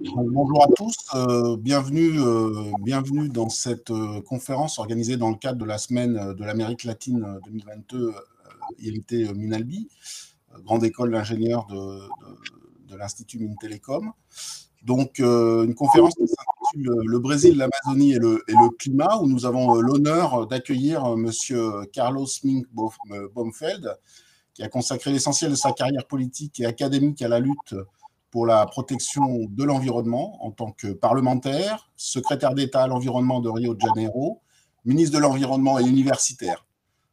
Bonjour à tous, bienvenue dans cette conférence organisée dans le cadre de la semaine de l'Amérique latine 2022 IMT Minalbi, grande école d'ingénieurs de l'Institut Mintelecom. Donc, une conférence qui s'intitule Le Brésil, l'Amazonie et le climat, où nous avons l'honneur d'accueillir Monsieur Carlos Mink Baumfeld, qui a consacré l'essentiel de sa carrière politique et académique à la lutte pour la protection de l'environnement en tant que parlementaire, secrétaire d'État à l'environnement de Rio de Janeiro, ministre de l'Environnement et universitaire.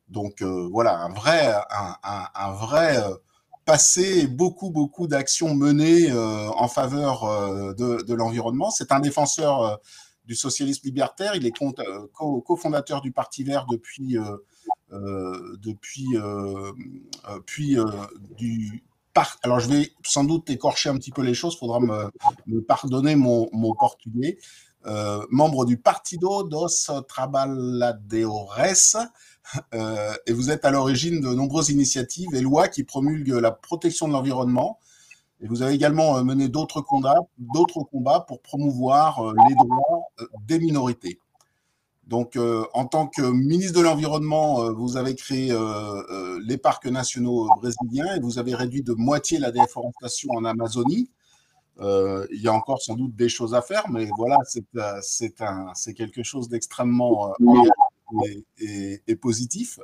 Donc voilà, un vrai passé et beaucoup d'actions menées en faveur de l'environnement. C'est un défenseur du socialisme libertaire. Il est cofondateur du Parti vert alors, je vais sans doute écorcher un petit peu les choses, il faudra me pardonner mon portugais. Membre du Partido dos Trabalhadores, et vous êtes à l'origine de nombreuses initiatives et lois qui promulguent la protection de l'environnement. Et vous avez également mené d'autres combats pour promouvoir les droits des minorités. Donc, en tant que ministre de l'Environnement, vous avez créé les parcs nationaux brésiliens et vous avez réduit de moitié la déforestation en Amazonie. Il y a encore sans doute des choses à faire, mais voilà, c'est quelque chose d'extrêmement et positif.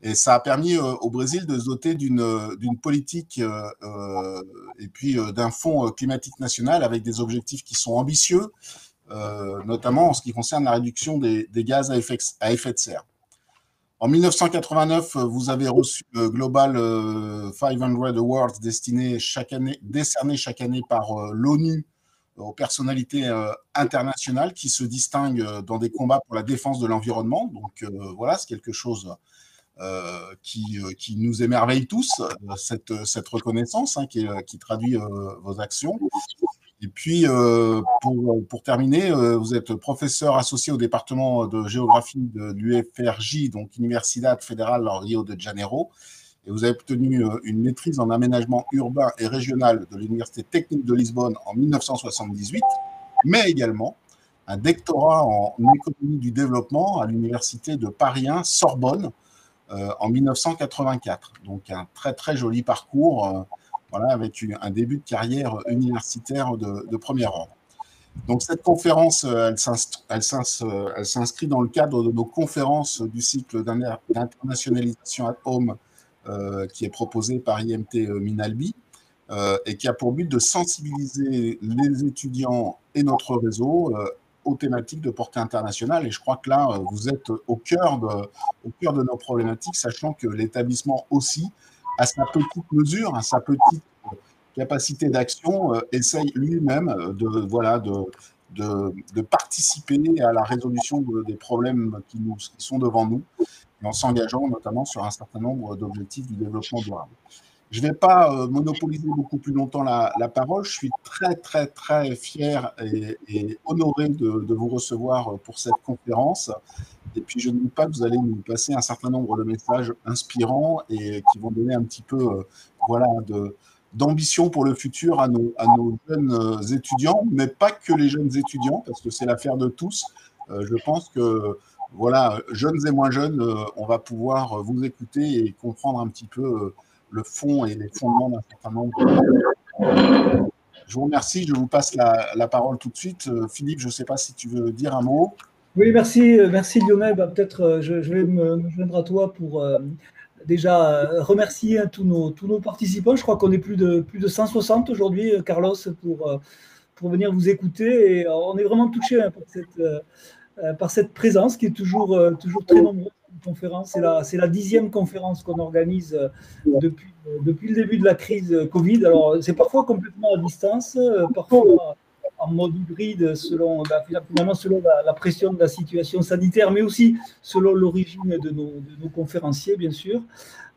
Et ça a permis au Brésil de se doter d'une politique et puis d'un fonds climatique national avec des objectifs qui sont ambitieux, notamment en ce qui concerne la réduction des gaz à effet de serre. En 1989, vous avez reçu le Global 500 Awards décernés chaque année par l'ONU aux personnalités internationales qui se distinguent dans des combats pour la défense de l'environnement. Donc voilà, c'est quelque chose qui nous émerveille tous, cette reconnaissance qui traduit vos actions. Et puis, pour terminer, vous êtes professeur associé au département de géographie de l'UFRJ, donc Universidad Federal Rio de Janeiro, et vous avez obtenu une maîtrise en aménagement urbain et régional de l'Université technique de Lisbonne en 1978, mais également un doctorat en économie du développement à l'Université de Paris 1 Sorbonne en 1984. Donc, un très joli parcours. Voilà, avec un début de carrière universitaire de premier ordre. Donc cette conférence, elle s'inscrit dans le cadre de nos conférences du cycle d'internationalisation at home qui est proposé par IMT Minalbi et qui a pour but de sensibiliser les étudiants et notre réseau aux thématiques de portée internationale. Et je crois que là, vous êtes au cœur de nos problématiques, sachant que l'établissement aussi, à sa petite mesure, à sa petite capacité d'action, essaye lui-même de participer à la résolution des problèmes qui sont devant nous, en s'engageant notamment sur un certain nombre d'objectifs du développement durable. Je ne vais pas monopoliser beaucoup plus longtemps la parole. Je suis très fier et honoré de vous recevoir pour cette conférence. Et puis, je ne doute pas que vous allez nous passer un certain nombre de messages inspirants et qui vont donner un petit peu d'ambition pour le futur à nos jeunes étudiants, mais pas que les jeunes étudiants, parce que c'est l'affaire de tous. Je pense que, voilà, jeunes et moins jeunes, on va pouvoir vous écouter et comprendre un petit peu le fond et les fondements d'un certain nombre. Je vous remercie, je vous passe la parole tout de suite. Philippe, je ne sais pas si tu veux dire un mot. Oui, merci Lionel. Peut-être je vais me joindre à toi pour déjà remercier tous nos participants. Je crois qu'on est plus de 160 aujourd'hui, Carlos, pour venir vous écouter. Et on est vraiment touché par cette présence qui est toujours très nombreuse. Conférence. C'est la 10e conférence qu'on organise depuis le début de la crise Covid. Alors, c'est parfois complètement à distance, parfois en mode hybride selon la pression de la situation sanitaire, mais aussi selon l'origine de nos conférenciers, bien sûr.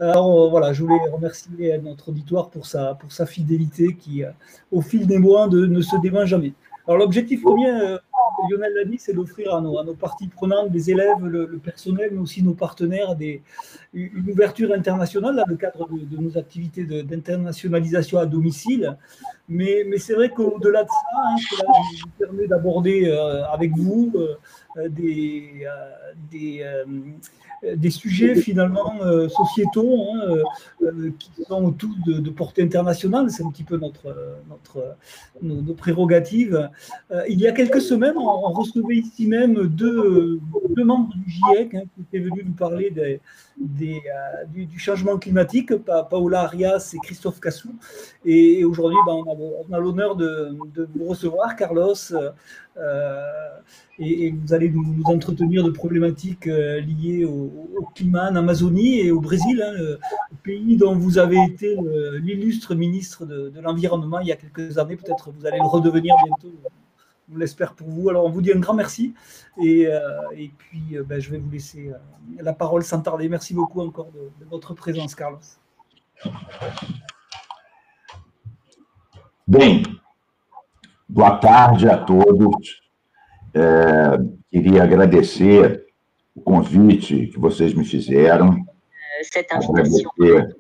Alors voilà, je voulais remercier notre auditoire pour sa fidélité qui, au fil des mois, ne se dément jamais. Alors l'objectif premier Lionel l'a dit, c'est d'offrir à nos parties prenantes, des élèves, le personnel, mais aussi nos partenaires, une ouverture internationale dans le cadre de nos activités d'internationalisation à domicile. Mais c'est vrai qu'au-delà de ça, hein, cela nous permet d'aborder avec vous des sujets finalement sociétaux qui sont tous de portée internationale. C'est un petit peu nos prérogatives. Il y a quelques semaines, on recevait ici même deux membres du GIEC qui étaient venus nous parler du changement climatique, Paola Arias et Christophe Cassou. Et aujourd'hui, on a l'honneur de vous recevoir, Carlos. Et vous allez nous entretenir de problématiques liées au climat en Amazonie et au Brésil, le pays dont vous avez été l'illustre ministre de l'Environnement il y a quelques années. Peut-être vous allez le redevenir bientôt, on l'espère pour vous. Alors on vous dit un grand merci et puis je vais vous laisser la parole sans tarder. Merci beaucoup encore de votre présence, Carlos. Bem, boa tarde a todos. Queria agradecer o convite que vocês me fizeram, agradecer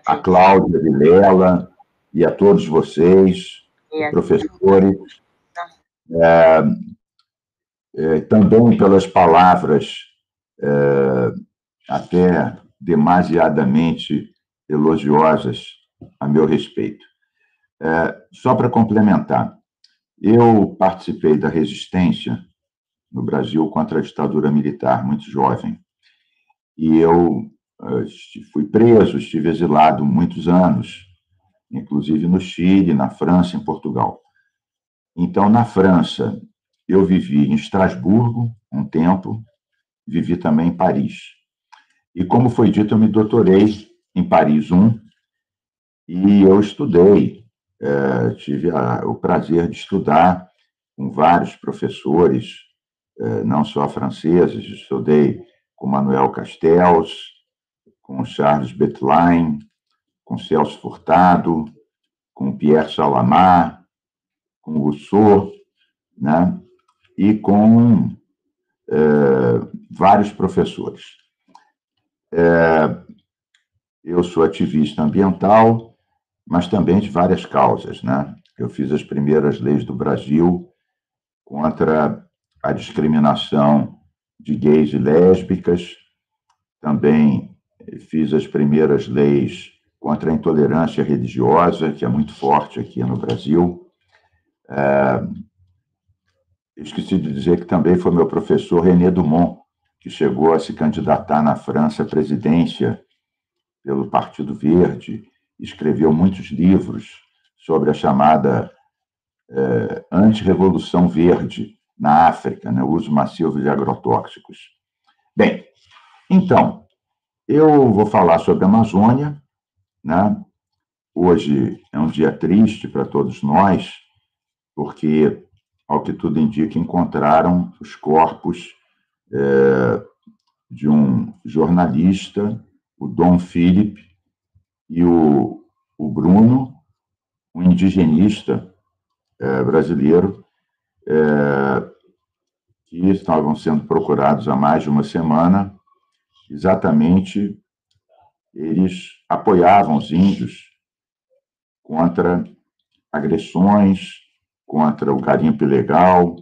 a Cláudia Vilela e a todos vocês, professores, também pelas palavras até demasiadamente elogiosas a meu respeito. Só para complementar, eu participei da resistência no Brasil contra a ditadura militar, muito jovem. E eu fui preso, estive exilado muitos anos, inclusive no Chile, na França, em Portugal. Então, na França, eu vivi em Estrasburgo um tempo, vivi também em Paris. E, como foi dito, eu me doutorei em Paris 1 e eu estudei. Tive o prazer de estudar com vários professores, não só franceses, estudei com Manuel Castells, com Charles Bettelheim, com Celso Furtado, com Pierre Salamar, com Rousseau, né? E com vários professores. Eu sou ativista ambiental, mas também de várias causas, né? Eu fiz as primeiras leis do Brasil contra a discriminação de gays e lésbicas, também fiz as primeiras leis contra a intolerância religiosa, que é muito forte aqui no Brasil. Esqueci de dizer que também foi meu professor René Dumont, que chegou a se candidatar na França à presidência pelo Partido Verde, escreveu muitos livros sobre a chamada antirrevolução verde na África, né, o uso massivo de agrotóxicos. Bem, então, eu vou falar sobre a Amazônia, né? Hoje é um dia triste para todos nós, porque, ao que tudo indica, encontraram os corpos de um jornalista, o Dom Philip, e o Bruno, um indigenista brasileiro, que estavam sendo procurados há mais de uma semana. Exatamente, eles apoiavam os índios contra agressões, contra o garimpo ilegal,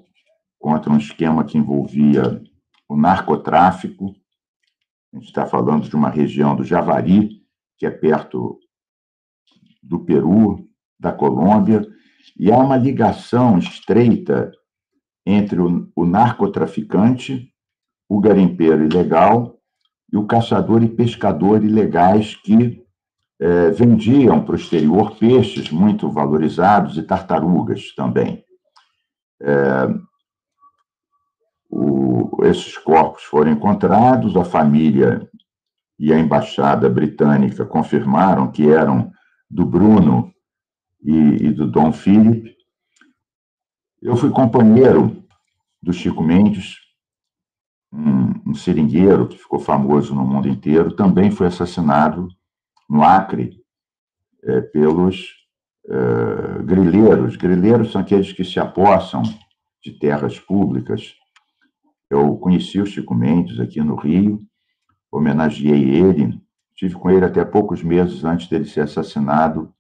contra um esquema que envolvia o narcotráfico. A gente está falando de uma região do Javari, que é perto do Peru, da Colômbia, e há uma ligação estreita entre o narcotraficante, o garimpeiro ilegal e o caçador e pescador ilegais que vendiam para o exterior peixes muito valorizados e tartarugas também. Esses corpos foram encontrados, a família e a embaixada britânica confirmaram que eram do Bruno e do Dom Philip. Eu fui companheiro do Chico Mendes, um seringueiro que ficou famoso no mundo inteiro, também foi assassinado no Acre pelos grileiros. Grileiros são aqueles que se apossam de terras públicas. Eu conheci o Chico Mendes aqui no Rio, homenageei ele, estive com ele até poucos meses antes dele ser assassinado,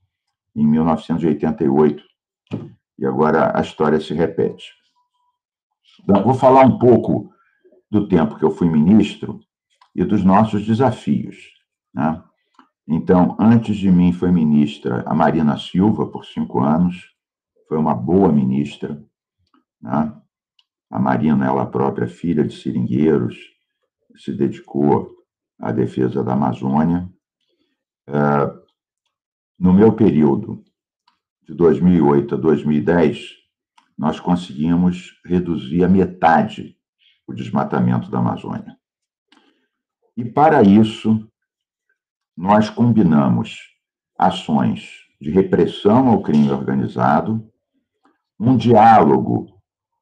em 1988. E agora a história se repete. Então, vou falar um pouco do tempo que eu fui ministro e dos nossos desafios, né? Então, antes de mim foi ministra a Marina Silva, por 5 anos, foi uma boa ministra, né? A Marina, ela própria, filha de seringueiros, se dedicou à defesa da Amazônia. No meu período, de 2008 a 2010, nós conseguimos reduzir a metade o desmatamento da Amazônia. E, para isso, nós combinamos ações de repressão ao crime organizado, um diálogo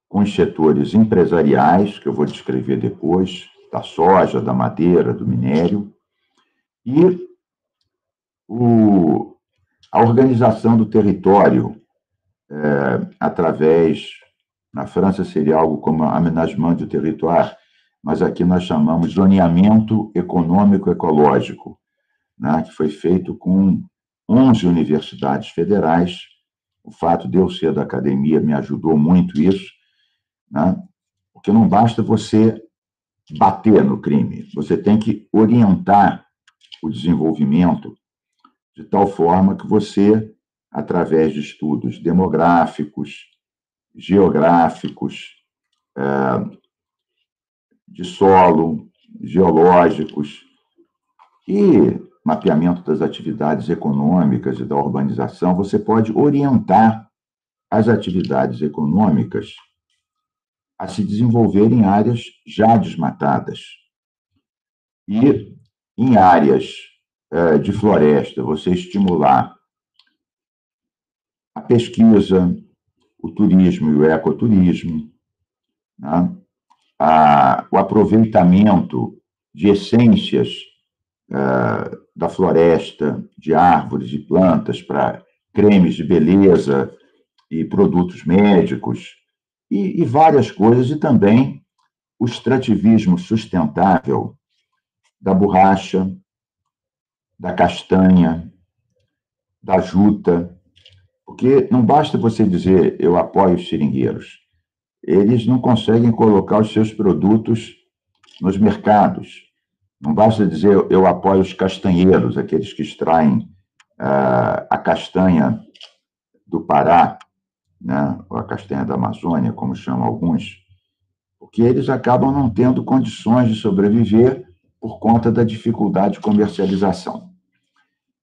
com os setores empresariais, que eu vou descrever depois, da soja, da madeira, do minério, e a organização do território através, na França seria algo como aménagement du territoire, mas aqui nós chamamos zoneamento econômico-ecológico, né, que foi feito com 11 universidades federais. O fato de eu ser da academia me ajudou muito isso, né, porque não basta você bater no crime, você tem que orientar o desenvolvimento de tal forma que você, através de estudos demográficos, geográficos, de solo, geológicos e mapeamento das atividades econômicas e da urbanização, você pode orientar as atividades econômicas a se desenvolver em áreas já desmatadas. E em áreas de floresta, você estimular a pesquisa, o turismo e o ecoturismo, né? O aproveitamento de essências da floresta, de árvores e plantas para cremes de beleza e produtos médicos e várias coisas, e também o extrativismo sustentável da borracha, da castanha, da juta, porque não basta você dizer eu apoio os seringueiros, eles não conseguem colocar os seus produtos nos mercados. Não basta dizer eu apoio os castanheiros, aqueles que extraem a castanha do Pará, né, ou a castanha da Amazônia, como chamam alguns, porque eles acabam não tendo condições de sobreviver por conta da dificuldade de comercialização.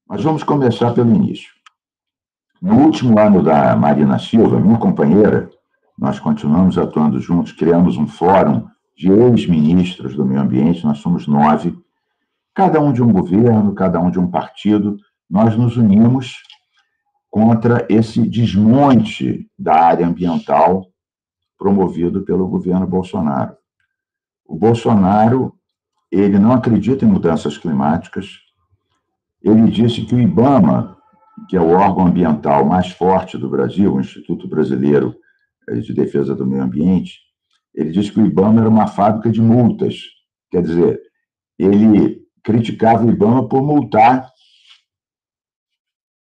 Mas vamos começar pelo início. No último ano da Marina Silva, minha companheira, nós continuamos atuando juntos, criamos um fórum de ex-ministros do meio ambiente, nós somos 9, cada um de um governo, cada um de um partido, nós nos unimos contra esse desmonte da área ambiental promovido pelo governo Bolsonaro. O Bolsonaro, ele não acredita em mudanças climáticas, ele disse que o IBAMA, que é o órgão ambiental mais forte do Brasil, o Instituto Brasileiro de Defesa do Meio Ambiente, ele disse que o IBAMA era uma fábrica de multas. Quer dizer, ele criticava o IBAMA por multar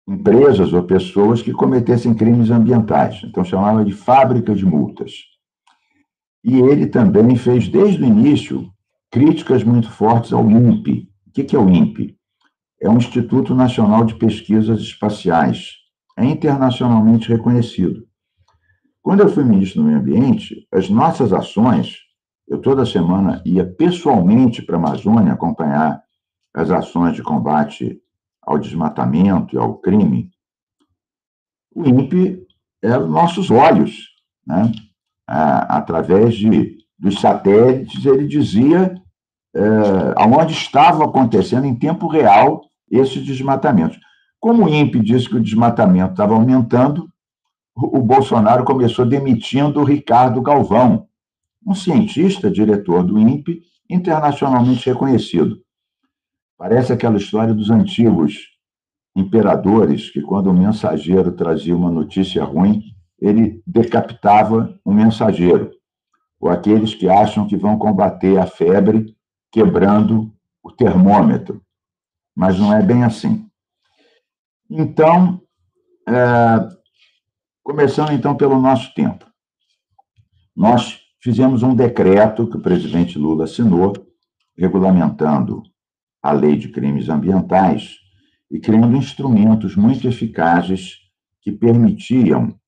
empresas ou pessoas que cometessem crimes ambientais. Então, chamava de fábrica de multas. E ele também fez, desde o início, críticas muito fortes ao INPE. O que é o INPE? É um Instituto Nacional de Pesquisas Espaciais. É internacionalmente reconhecido. Quando eu fui ministro do Meio Ambiente, as nossas ações, eu toda semana ia pessoalmente para a Amazônia acompanhar as ações de combate ao desmatamento e ao crime. O INPE era os nossos olhos, né? Através dos satélites, ele dizia aonde estava acontecendo em tempo real esses desmatamentos. Como o INPE disse que o desmatamento estava aumentando, o Bolsonaro começou demitindo o Ricardo Galvão, um cientista, diretor do INPE, internacionalmente reconhecido. Parece aquela história dos antigos imperadores, que quando o mensageiro trazia uma notícia ruim, ele decapitava um mensageiro, ou aqueles que acham que vão combater a febre quebrando o termômetro. Mas não é bem assim. Então, começando então pelo nosso tempo. Nós fizemos um decreto que o presidente Lula assinou, regulamentando a lei de crimes ambientais e criando instrumentos muito eficazes que permitiam,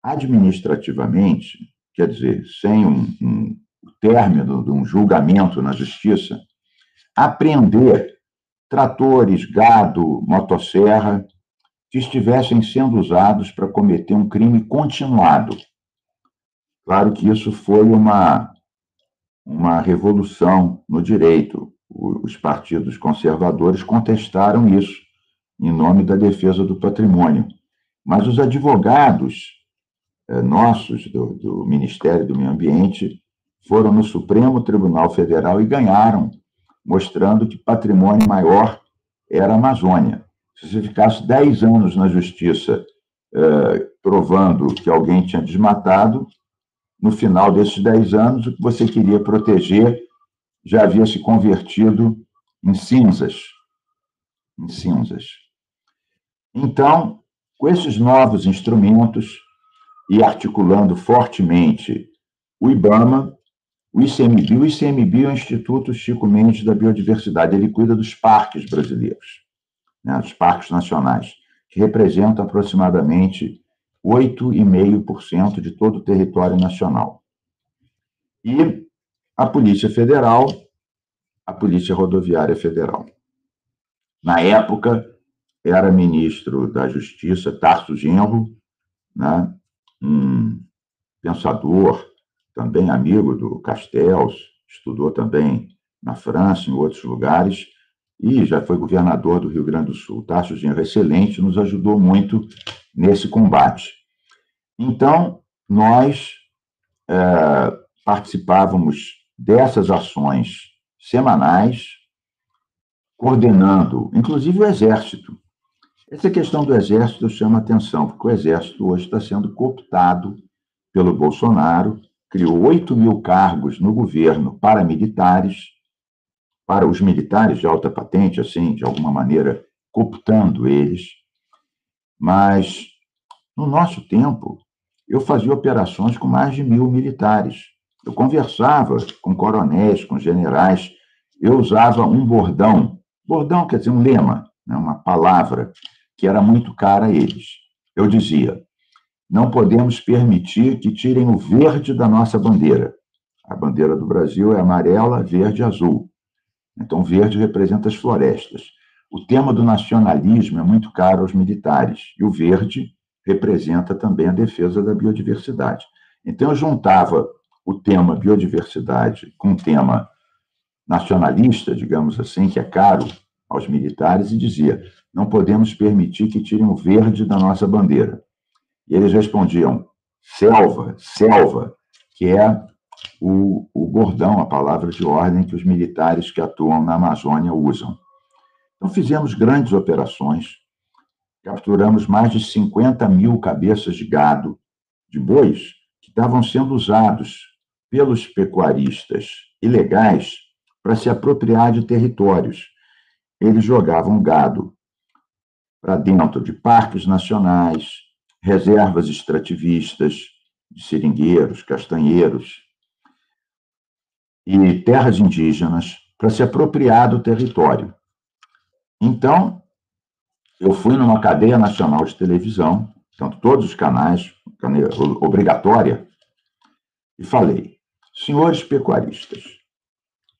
administrativamente, quer dizer, sem um término de um julgamento na justiça, apreender tratores, gado, motosserra, que estivessem sendo usados para cometer um crime continuado. Claro que isso foi uma revolução no direito. Os partidos conservadores contestaram isso em nome da defesa do patrimônio. Mas os advogados nossos, do Ministério do Meio Ambiente, foram no Supremo Tribunal Federal e ganharam, mostrando que patrimônio maior era a Amazônia. Se você ficasse 10 anos na justiça provando que alguém tinha desmatado, no final desses 10 anos, o que você queria proteger já havia se convertido em cinzas. Em cinzas. Então, com esses novos instrumentos e articulando fortemente o IBAMA, o ICMBio. O ICMBio é o Instituto Chico Mendes da Biodiversidade. Ele cuida dos parques brasileiros, né, dos parques nacionais, que representam aproximadamente 8,5% de todo o território nacional. E a Polícia Federal, a Polícia Rodoviária Federal. Na época, era ministro da Justiça, Tarso Genro, né, um pensador, também amigo do Castells, estudou também na França, em outros lugares, e já foi governador do Rio Grande do Sul. Tarso Genro, excelente, nos ajudou muito nesse combate. Então, nós participávamos dessas ações semanais, coordenando, inclusive o Exército. Essa questão do Exército chama atenção, porque o Exército hoje está sendo cooptado pelo Bolsonaro, criou 8.000 cargos no governo para militares, para os militares de alta patente, assim, de alguma maneira, cooptando eles. Mas, no nosso tempo, eu fazia operações com mais de 1.000 militares. Eu conversava com coronéis, com generais, eu usava um bordão. Bordão quer dizer um lema, né, uma palavra que era muito cara a eles. Eu dizia: não podemos permitir que tirem o verde da nossa bandeira. A bandeira do Brasil é amarela, verde e azul. Então, verde representa as florestas. O tema do nacionalismo é muito caro aos militares, e o verde representa também a defesa da biodiversidade. Então, eu juntava o tema biodiversidade com o tema nacionalista, digamos assim, que é caro aos militares, e dizia: não podemos permitir que tirem o verde da nossa bandeira. E eles respondiam: selva, selva, que é o bordão, a palavra de ordem que os militares que atuam na Amazônia usam. Então, fizemos grandes operações, capturamos mais de 50.000 cabeças de gado, de bois, que estavam sendo usados pelos pecuaristas ilegais para se apropriar de territórios. Eles jogavam gado para dentro de parques nacionais, reservas extrativistas de seringueiros, castanheiros e terras indígenas para se apropriar do território. Então, eu fui numa cadeia nacional de televisão, portanto, todos os canais, obrigatória, e falei: senhores pecuaristas,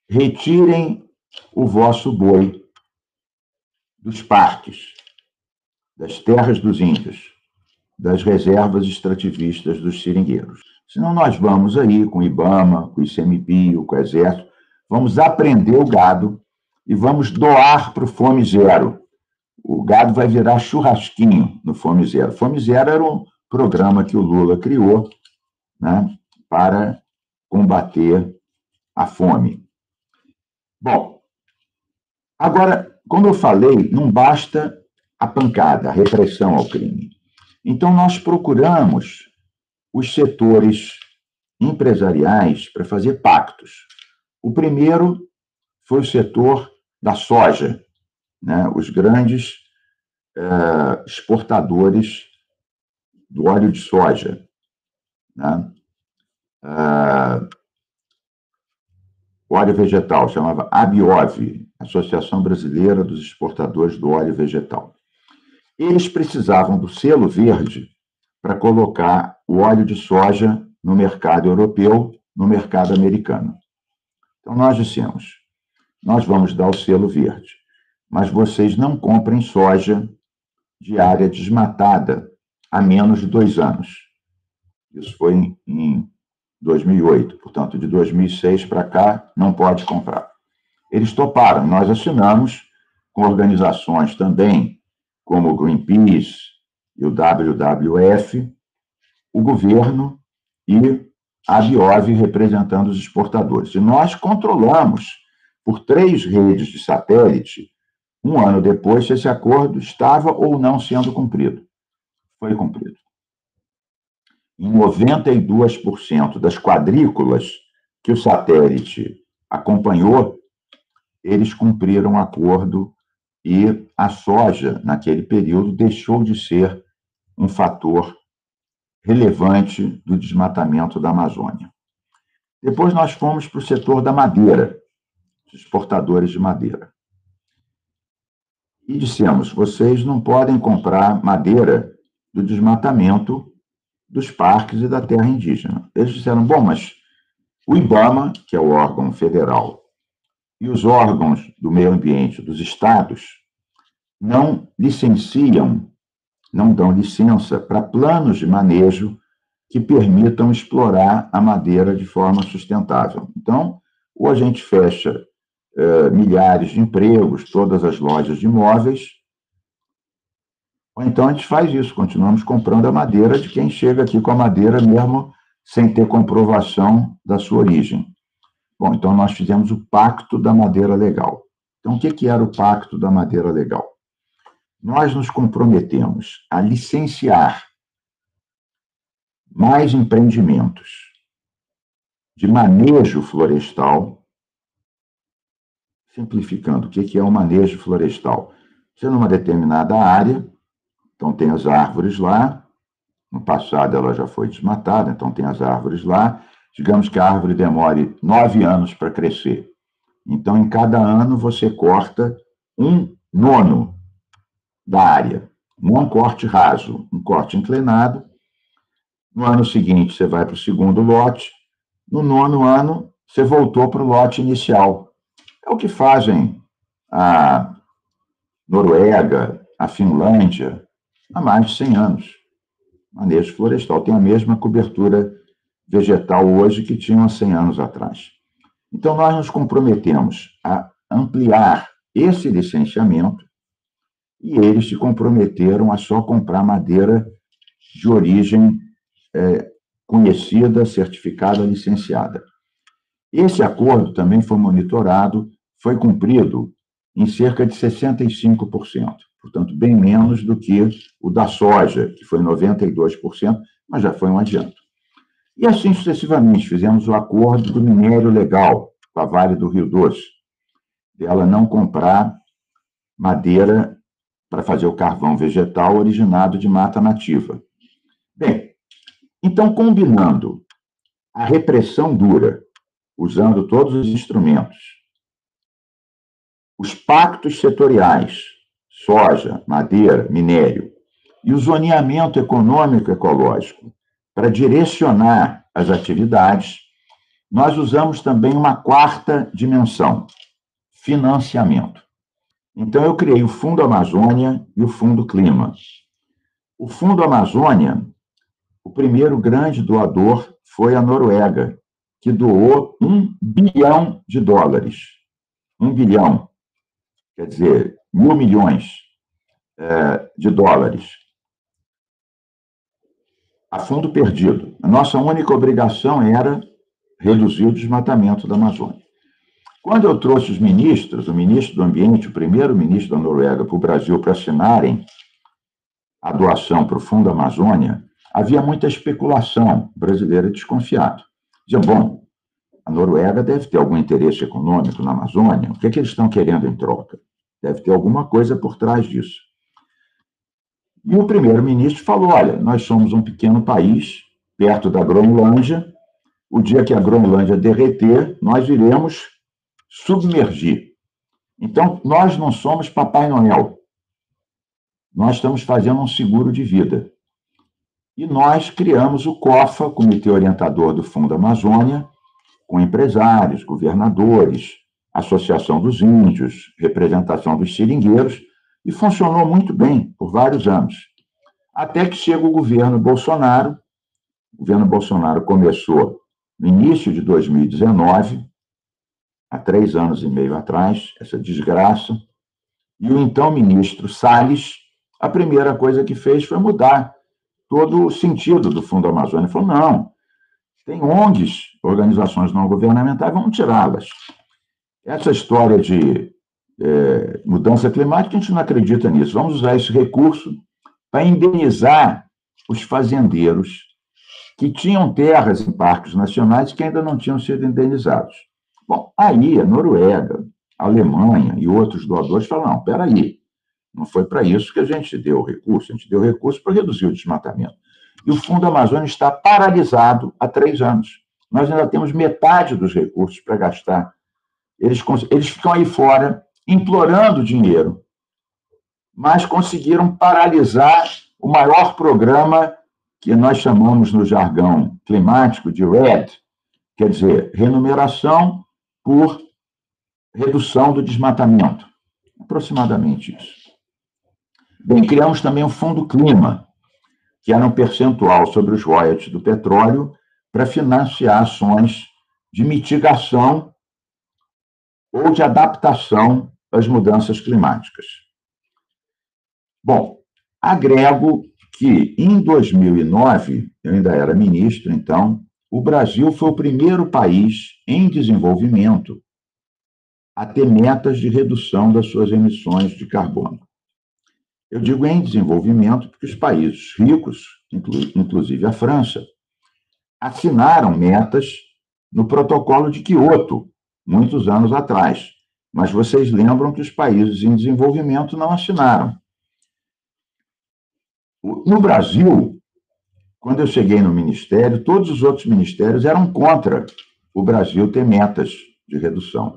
retirem o vosso boi dos parques, das terras dos índios, das reservas extrativistas dos seringueiros. Senão nós vamos aí com o IBAMA, com o ICMBio, com o Exército, vamos apreender o gado e vamos doar para o Fome Zero. O gado vai virar churrasquinho no Fome Zero. Fome Zero era um programa que o Lula criou, né, para combater a fome. Bom, agora, como eu falei, não basta a pancada, a repressão ao crime. Então, nós procuramos os setores empresariais para fazer pactos. O primeiro foi o setor da soja, né? Os grandes exportadores do óleo de soja, né? Óleo vegetal, chamava ABIOV, Associação Brasileira dos Exportadores do Óleo Vegetal. Eles precisavam do selo verde para colocar o óleo de soja no mercado europeu, no mercado americano. Então, nós dissemos, nós vamos dar o selo verde, mas vocês não comprem soja de área desmatada há menos de 2 anos. Isso foi em 2008, portanto, de 2006 para cá, não pode comprar. Eles toparam, nós assinamos com organizações também, como o Greenpeace e o WWF, o governo e a ABIOV representando os exportadores. E nós controlamos, por 3 redes de satélite, 1 ano depois, se esse acordo estava ou não sendo cumprido. Foi cumprido. Em 92% das quadrículas que o satélite acompanhou, eles cumpriram o acordo e a soja, naquele período, deixou de ser um fator relevante do desmatamento da Amazônia. Depois nós fomos para o setor da madeira, os exportadores de madeira. E dissemos, vocês não podem comprar madeira do desmatamento dos parques e da terra indígena. Eles disseram, bom, mas o IBAMA, que é o órgão federal, e os órgãos do meio ambiente dos estados não licenciam, não dão licença para planos de manejo que permitam explorar a madeira de forma sustentável. Então, ou a gente fecha milhares de empregos, todas as lojas de imóveis, ou então a gente faz isso, continuamos comprando a madeira de quem chega aqui com a madeira mesmo sem ter comprovação da sua origem. Bom, então nós fizemos o Pacto da Madeira Legal. Então, o que era o Pacto da Madeira Legal? Nós nos comprometemos a licenciar mais empreendimentos de manejo florestal, simplificando, o que é o manejo florestal? Você, numa determinada área, então tem as árvores lá, no passado ela já foi desmatada, então tem as árvores lá, digamos que a árvore demore 9 anos para crescer. Então, em cada ano, você corta 1/9 da área, não um corte raso, um corte inclinado. No ano seguinte, você vai para o segundo lote. No 9º ano, você voltou para o lote inicial. É o que fazem a Noruega, a Finlândia, há mais de 100 anos. Manejo florestal tem a mesma cobertura vegetal hoje que tinham há 100 anos atrás. Então, nós nos comprometemos a ampliar esse licenciamento e eles se comprometeram a só comprar madeira de origem conhecida, certificada, licenciada. Esse acordo também foi monitorado, foi cumprido em cerca de 65%, portanto, bem menos do que o da soja, que foi 92%, mas já foi um adianto. E assim sucessivamente, fizemos o acordo do minério legal com a Vale do Rio Doce, dela não comprar madeira para fazer o carvão vegetal originado de mata nativa. Bem, então, combinando a repressão dura, usando todos os instrumentos, os pactos setoriais, soja, madeira, minério, e o zoneamento econômico ecológico, para direcionar as atividades, nós usamos também uma 4ª dimensão, financiamento. Então, eu criei o Fundo Amazônia e o Fundo Clima. O Fundo Amazônia, o primeiro grande doador foi a Noruega, que doou $1 bilhão. 1 bilhão, quer dizer, $1.000 milhões de dólares. A fundo perdido. A nossa única obrigação era reduzir o desmatamento da Amazônia. Quando eu trouxe os ministros, o ministro do Ambiente, o primeiro ministro da Noruega, para o Brasil para assinarem a doação para o Fundo Amazônia, havia muita especulação brasileira desconfiado. Dizia, bom, a Noruega deve ter algum interesse econômico na Amazônia, o que é que eles estão querendo em troca? Deve ter alguma coisa por trás disso. E o primeiro-ministro falou, olha, nós somos um pequeno país, perto da Groenlândia, o dia que a Groenlândia derreter, nós iremos submergir. Então, nós não somos Papai Noel. Nós estamos fazendo um seguro de vida. E nós criamos o COFA, Comitê Orientador do Fundo Amazônia, com empresários, governadores, Associação dos Índios, representação dos seringueiros, e funcionou muito bem por vários anos. Até que chega o governo Bolsonaro. O governo Bolsonaro começou no início de 2019, há 3 anos e meio atrás, essa desgraça, e o então ministro Salles, a primeira coisa que fez foi mudar todo o sentido do Fundo Amazônia. Ele falou, não, tem ONGs, organizações não governamentais, vamos tirá-las. Essa história de mudança climática, a gente não acredita nisso. Vamos usar esse recurso para indenizar os fazendeiros que tinham terras em parques nacionais que ainda não tinham sido indenizados. Bom, aí a Noruega, a Alemanha e outros doadores falaram, não, espera aí, não foi para isso que a gente deu o recurso, a gente deu o recurso para reduzir o desmatamento. E o Fundo Amazônia está paralisado há 3 anos. Nós ainda temos metade dos recursos para gastar. Eles ficam aí fora, implorando dinheiro, mas conseguiram paralisar o maior programa que nós chamamos no jargão climático de REDD, quer dizer, remuneração por redução do desmatamento. Aproximadamente isso. Bem, criamos também o Fundo Clima, que era um percentual sobre os royalties do petróleo para financiar ações de mitigação ou de adaptação às mudanças climáticas. Bom, agrego que em 2009, eu ainda era ministro, então, o Brasil foi o primeiro país em desenvolvimento a ter metas de redução das suas emissões de carbono. Eu digo em desenvolvimento porque os países ricos, inclusive a França, assinaram metas no protocolo de Quioto, muitos anos atrás. Mas vocês lembram que os países em desenvolvimento não assinaram. No Brasil, quando eu cheguei no ministério, todos os outros ministérios eram contra o Brasil ter metas de redução.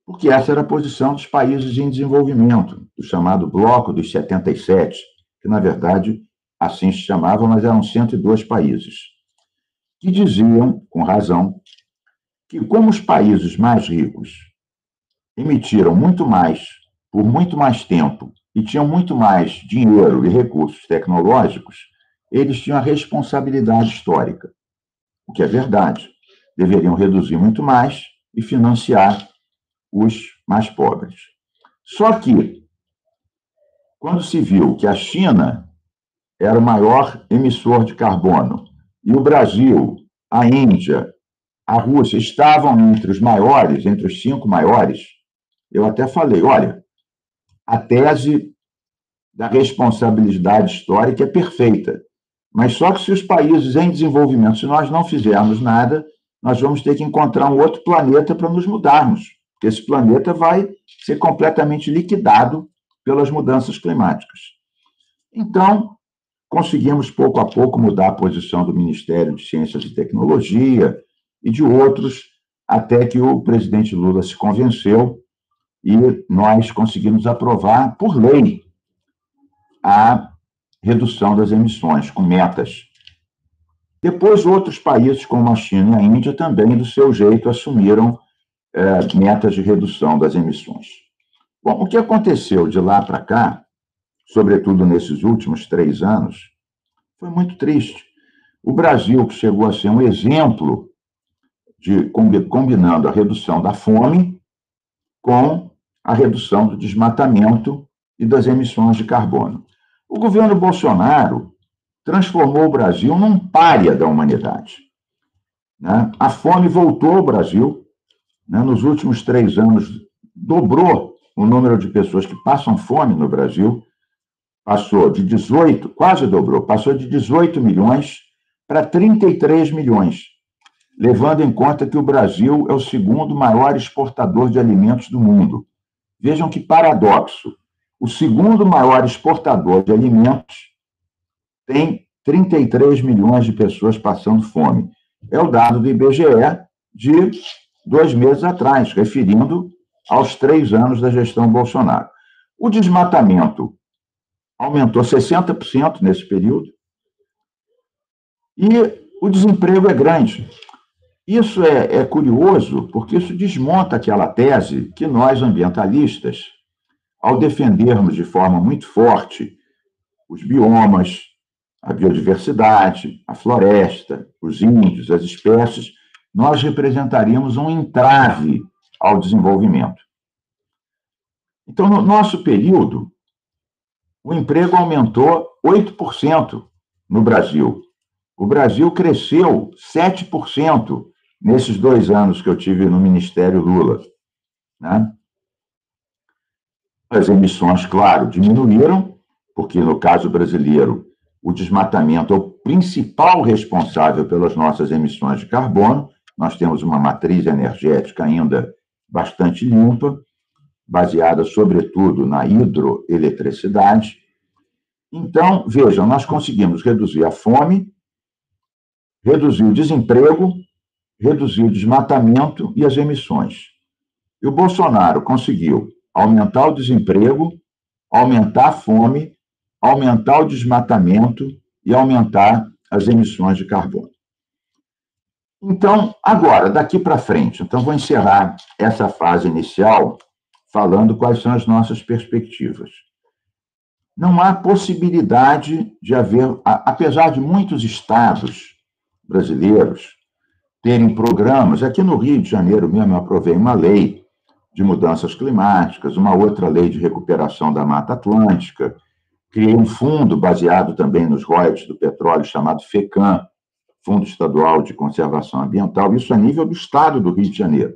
Porque essa era a posição dos países em desenvolvimento, do chamado Bloco dos 77, que, na verdade, assim se chamava, mas eram 102 países, que diziam, com razão, que como os países mais ricos emitiram muito mais, por muito mais tempo, e tinham muito mais dinheiro e recursos tecnológicos, eles tinham a responsabilidade histórica, o que é verdade. Deveriam reduzir muito mais e financiar os mais pobres. Só que, quando se viu que a China era o maior emissor de carbono e o Brasil, a Índia, a Rússia estavam entre os maiores, entre os 5 maiores, eu até falei, olha, a tese da responsabilidade histórica é perfeita, mas só que se os países em desenvolvimento, se nós não fizermos nada, nós vamos ter que encontrar um outro planeta para nos mudarmos, porque esse planeta vai ser completamente liquidado pelas mudanças climáticas. Então, conseguimos, pouco a pouco, mudar a posição do Ministério de Ciências e Tecnologia e de outros, até que o presidente Lula se convenceu e nós conseguimos aprovar, por lei, a redução das emissões, com metas. Depois, outros países, como a China e a Índia, também, do seu jeito, assumiram metas de redução das emissões. Bom, o que aconteceu de lá para cá, sobretudo nesses últimos 3 anos, foi muito triste. O Brasil, que chegou a ser um exemplo de combinando a redução da fome com a redução do desmatamento e das emissões de carbono. O governo Bolsonaro transformou o Brasil num pária da humanidade. A fome voltou ao Brasil. Nos últimos 3 anos, dobrou o número de pessoas que passam fome no Brasil. passou de 18, quase dobrou, passou de 18 milhões para 33 milhões, levando em conta que o Brasil é o segundo maior exportador de alimentos do mundo. Vejam que paradoxo. O segundo maior exportador de alimentos tem 33 milhões de pessoas passando fome. É o dado do IBGE de 2 meses atrás, referindo aos 3 anos da gestão Bolsonaro. O desmatamento aumentou 60% nesse período e o desemprego é grande. Isso é curioso, porque isso desmonta aquela tese que nós, ambientalistas, ao defendermos de forma muito forte os biomas, a biodiversidade, a floresta, os índios, as espécies, nós representaríamos um entrave ao desenvolvimento. Então, no nosso período, o emprego aumentou 8% no Brasil. O Brasil cresceu 7% nesses 2 anos que eu tive no Ministério Lula, né? As emissões, claro, diminuíram, porque, no caso brasileiro, o desmatamento é o principal responsável pelas nossas emissões de carbono. Nós temos uma matriz energética ainda bastante limpa, baseada, sobretudo, na hidroeletricidade. Então, vejam, nós conseguimos reduzir a fome, reduzir o desemprego, reduzir o desmatamento e as emissões. E o Bolsonaro conseguiu aumentar o desemprego, aumentar a fome, aumentar o desmatamento e aumentar as emissões de carbono. Então, agora, daqui para frente, então vou encerrar essa fase inicial falando quais são as nossas perspectivas. Não há possibilidade de haver, apesar de muitos estados brasileiros terem programas, aqui no Rio de Janeiro mesmo eu aprovei uma lei de mudanças climáticas, uma outra lei de recuperação da Mata Atlântica, criei um fundo baseado também nos royalties do petróleo chamado FECAM, Fundo Estadual de Conservação Ambiental, isso a nível do estado do Rio de Janeiro.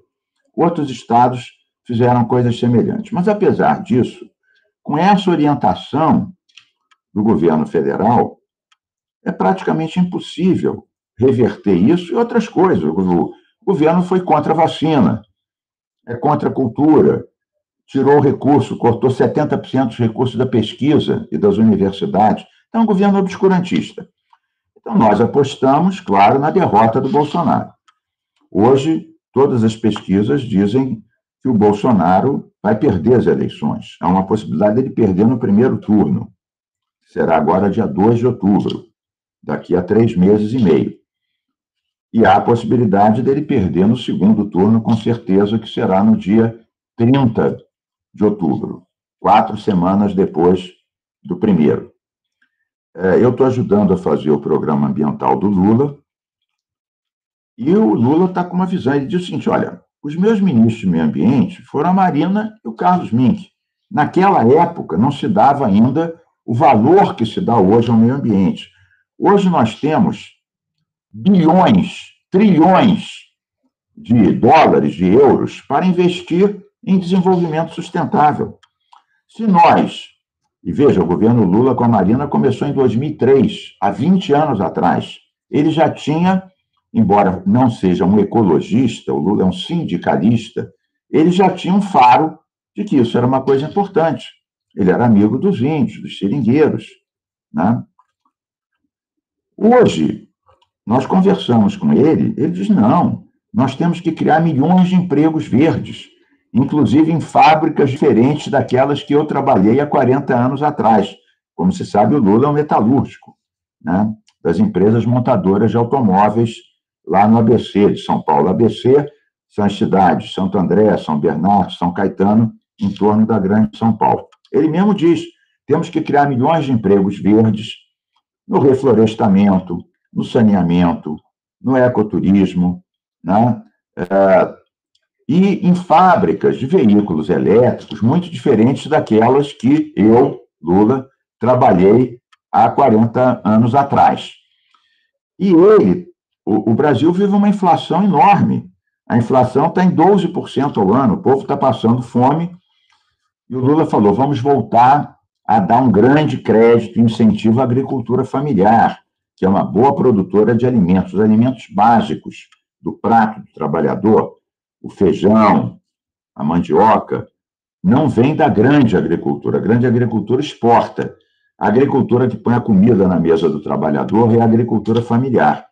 Outros estados fizeram coisas semelhantes. Mas, apesar disso, com essa orientação do governo federal, é praticamente impossível reverter isso e outras coisas. O governo foi contra a vacina, é contra a cultura, tirou o recurso, cortou 70% dos recursos da pesquisa e das universidades. Então, é um governo obscurantista. Então, nós apostamos, claro, na derrota do Bolsonaro. Hoje, todas as pesquisas dizem que o Bolsonaro vai perder as eleições. Há uma possibilidade dele perder no primeiro turno. Será agora dia 2 de outubro, daqui a 3 meses e meio. E há a possibilidade dele perder no segundo turno, com certeza, que será no dia 30 de outubro, 4 semanas depois do primeiro. Eu estou ajudando a fazer o programa ambiental do Lula, e o Lula está com uma visão. Ele diz o seguinte: olha, os meus ministros de meio ambiente foram a Marina e o Carlos Mink. Naquela época não se dava ainda o valor que se dá hoje ao meio ambiente. Hoje nós temos bilhões, trilhões de dólares, de euros, para investir em desenvolvimento sustentável. Se nós, e veja, o governo Lula com a Marina começou em 2003, há 20 anos atrás, ele já tinha, embora não seja um ecologista, o Lula é um sindicalista, ele já tinha um faro de que isso era uma coisa importante. Ele era amigo dos índios, dos seringueiros, né? Hoje, nós conversamos com ele, ele diz, não, nós temos que criar milhões de empregos verdes, inclusive em fábricas diferentes daquelas que eu trabalhei há 40 anos atrás. Como se sabe, o Lula é um metalúrgico, né, das empresas montadoras de automóveis lá no ABC de São Paulo. ABC são as cidades Santo André, São Bernardo, São Caetano, em torno da Grande São Paulo. Ele mesmo diz, temos que criar milhões de empregos verdes no reflorestamento, no saneamento, no ecoturismo, né? E em fábricas de veículos elétricos muito diferentes daquelas que eu, Lula, trabalhei há 40 anos atrás. E o Brasil vive uma inflação enorme. A inflação está em 12% ao ano, o povo está passando fome, e o Lula falou, vamos voltar a dar um grande crédito e incentivo à agricultura familiar, que é uma boa produtora de alimentos, os alimentos básicos do prato do trabalhador, o feijão, a mandioca, não vem da grande agricultura. A grande agricultura exporta. A agricultura que põe a comida na mesa do trabalhador é a agricultura familiar.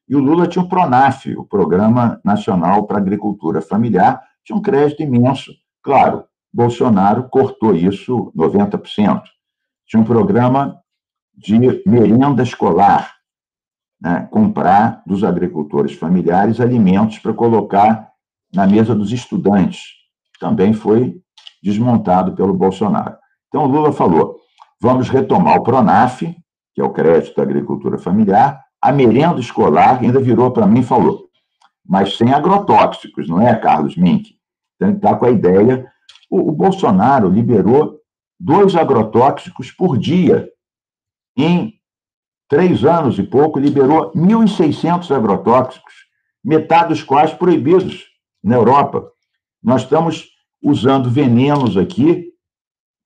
E o Lula tinha o PRONAF, o Programa Nacional para a Agricultura Familiar, tinha um crédito imenso. Claro, Bolsonaro cortou isso 90%. Tinha um programa de merenda escolar, né? Comprar dos agricultores familiares alimentos para colocar na mesa dos estudantes. Também foi desmontado pelo Bolsonaro. Então, o Lula falou, vamos retomar o PRONAF, que é o crédito da agricultura familiar, a merenda escolar, ainda virou para mim e falou, mas sem agrotóxicos, não é, Carlos Mink? Então, ele está com a ideia. O Bolsonaro liberou 2 agrotóxicos por dia. Em 3 anos e pouco, liberou 1.600 agrotóxicos, metade dos quais proibidos na Europa. Nós estamos usando venenos aqui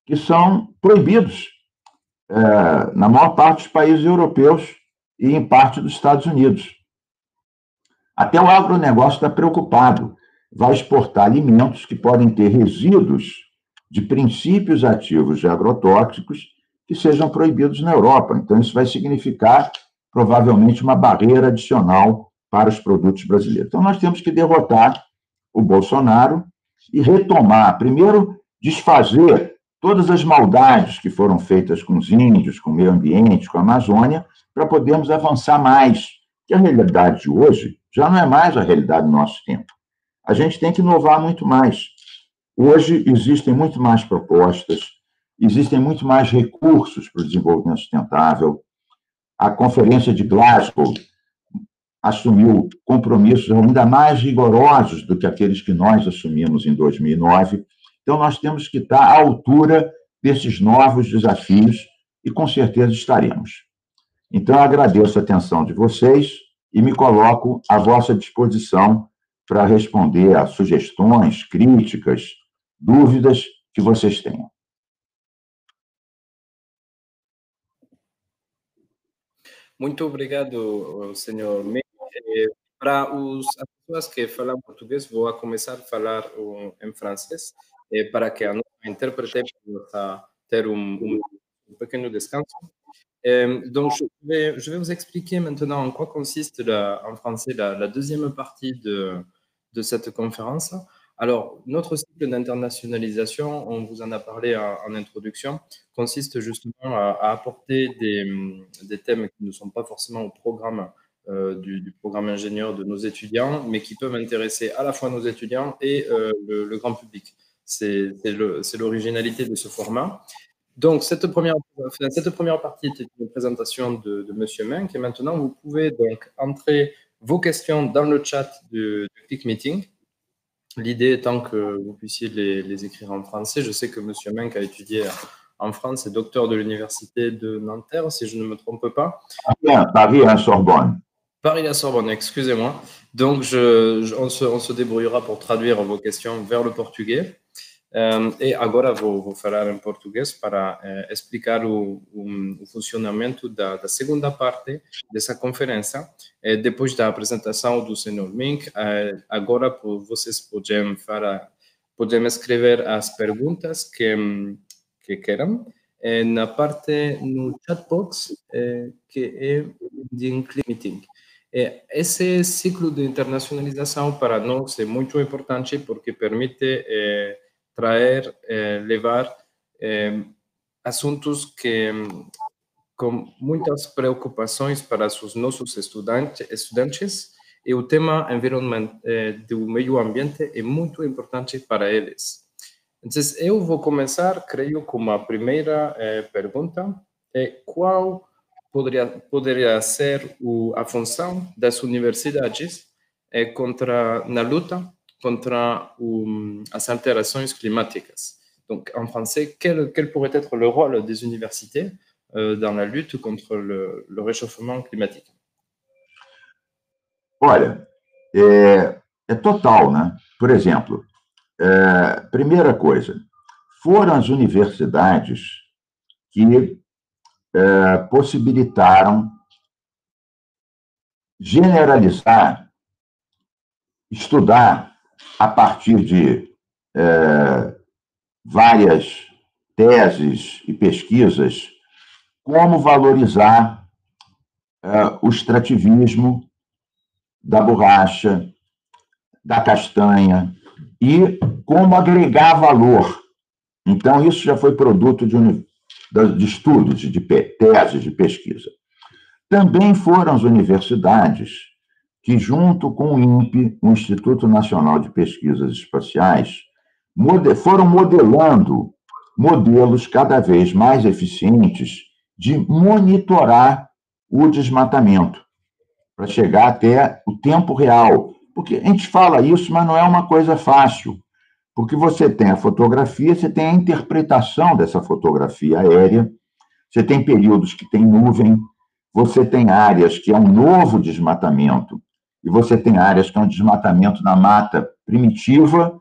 que são proibidos na maior parte dos países europeus e em parte dos Estados Unidos. Até o agronegócio está preocupado. Vai exportar alimentos que podem ter resíduos de princípios ativos de agrotóxicos que sejam proibidos na Europa. Então, isso vai significar, provavelmente, uma barreira adicional para os produtos brasileiros. Então, nós temos que derrotar o Bolsonaro e retomar, primeiro, desfazer todas as maldades que foram feitas com os índios, com o meio ambiente, com a Amazônia, para podermos avançar mais. Que a realidade de hoje já não é mais a realidade do nosso tempo. A gente tem que inovar muito mais. Hoje existem muito mais propostas, existem muito mais recursos para o desenvolvimento sustentável. A Conferência de Glasgow assumiu compromissos ainda mais rigorosos do que aqueles que nós assumimos em 2009. Então, nós temos que estar à altura desses novos desafios e, com certeza, estaremos. Então, eu agradeço a atenção de vocês e me coloco à vossa disposição para responder a sugestões, críticas, dúvidas que vocês tenham. Muito obrigado, senhor Mendes. Para as pessoas que falam português, vou começar a falar em francês, para que a nossa intérprete possa ter um pequeno descanso. Donc, je vais vous expliquer maintenant en quoi consiste en français la deuxième partie de cette conférence. Alors, notre cycle d'internationalisation, on vous en a parlé en introduction, consiste justement à apporter des thèmes qui ne sont pas forcément au programme du programme ingénieur de nos étudiants, mais qui peuvent intéresser à la fois nos étudiants et le grand public. C'est l'originalité de ce format. Donc, cette première partie était une présentation de M. Menck, et maintenant, vous pouvez donc entrer vos questions dans le chat du Click Meeting. L'idée étant que vous puissiez les écrire en français. Je sais que M. Menck a étudié en France, est docteur de l'Université de Nanterre, si je ne me trompe pas. Paris à Sorbonne. Paris à Sorbonne, excusez-moi. Donc, on se débrouillera pour traduire vos questions vers le portugais. E agora vou falar em português para explicar o funcionamento da segunda parte dessa conferência. Depois da apresentação do Sr. Menck, agora vocês podem escrever as perguntas que queiram na parte no chat box que é de Click Meeting. Esse ciclo de internacionalização para nós é muito importante porque permite levar assuntos com muitas preocupações para os nossos estudantes e o tema do meio ambiente é muito importante para eles. Então, eu vou começar, creio, com a primeira pergunta, qual poderia ser a função das universidades na luta contra as alterações climáticas. Donc, en français, quel pourrait être le rôle des universités dans la lutte contre le réchauffement climatique? Olha, é total, né? Por exemplo, primeira coisa, foram as universidades que possibilitaram generalizar, estudar a partir de várias teses e pesquisas como valorizar o extrativismo da borracha, da castanha e como agregar valor. Então, isso já foi produto de estudos, de teses, de pesquisa. Também foram as universidades que, junto com o INPE, o Instituto Nacional de Pesquisas Espaciais, foram modelando modelos cada vez mais eficientes de monitorar o desmatamento, para chegar até o tempo real. Porque a gente fala isso, mas não é uma coisa fácil, porque você tem a fotografia, você tem a interpretação dessa fotografia aérea, você tem períodos que tem nuvem, você tem áreas que é um novo desmatamento, e você tem áreas que é um desmatamento na mata primitiva,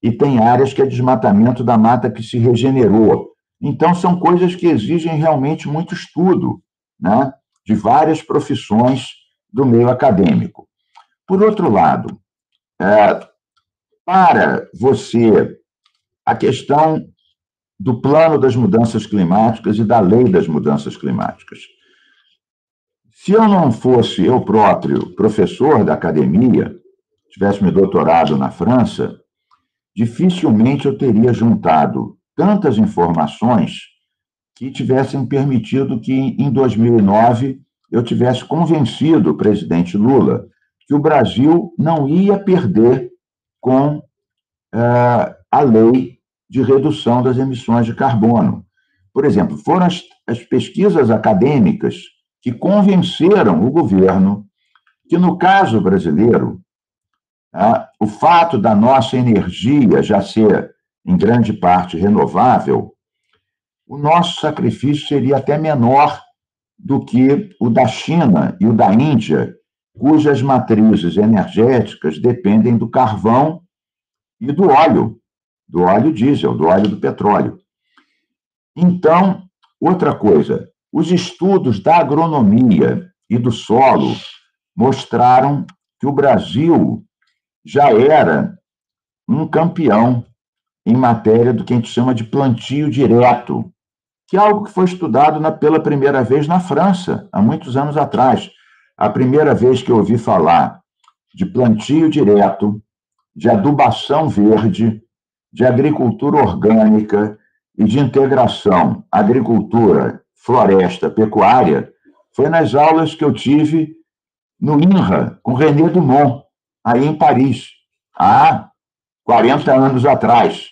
e tem áreas que é desmatamento da mata que se regenerou. Então, são coisas que exigem realmente muito estudo, né, de várias profissões do meio acadêmico. Por outro lado, para você, a questão do plano das mudanças climáticas e da lei das mudanças climáticas. Se eu não fosse eu próprio professor da academia, tivesse me doutorado na França, dificilmente eu teria juntado tantas informações que tivessem permitido que, em 2009, eu tivesse convencido o presidente Lula que o Brasil não ia perder com a lei de redução das emissões de carbono. Por exemplo, foram as pesquisas acadêmicas que convenceram o governo que, no caso brasileiro, o fato da nossa energia já ser, em grande parte, renovável, o nosso sacrifício seria até menor do que o da China e o da Índia, cujas matrizes energéticas dependem do carvão e do óleo diesel, do óleo do petróleo. Então, outra coisa, os estudos da agronomia e do solo mostraram que o Brasil já era um campeão em matéria do que a gente chama de plantio direto, que é algo que foi estudado pela primeira vez na França, há muitos anos atrás. A primeira vez que eu ouvi falar de plantio direto, de adubação verde, de agricultura orgânica e de integração agricultura, floresta, pecuária, foi nas aulas que eu tive no INRA, com René Dumont, aí em Paris, há 40 anos atrás.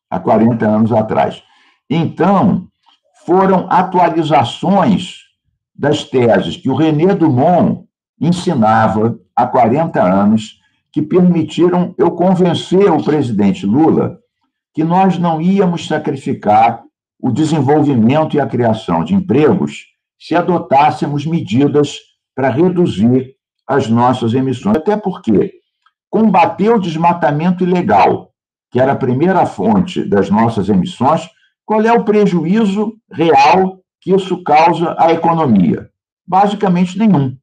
Há 40 anos atrás. Então, foram atualizações das teses que o René Dumont ensinava há 40 anos, que permitiram eu convencer o presidente Lula que nós não íamos sacrificar o desenvolvimento e a criação de empregos se adotássemos medidas para reduzir as nossas emissões. Até porque combater o desmatamento ilegal, que era a primeira fonte das nossas emissões, qual é o prejuízo real que isso causa à economia? Basicamente nenhum.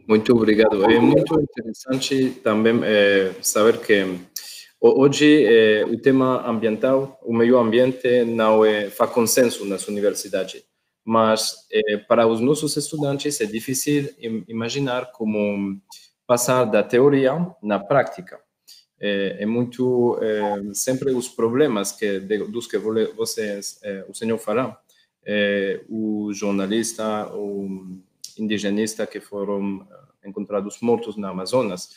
Muito obrigado. É muito interessante também saber que hoje o tema ambiental, o meio ambiente, não faz consenso nas universidades, mas para os nossos estudantes é difícil imaginar como passar da teoria na prática. É muito sempre os problemas dos que vocês, o senhor fala, o jornalista, o indigenista que foram encontrados mortos na Amazonas,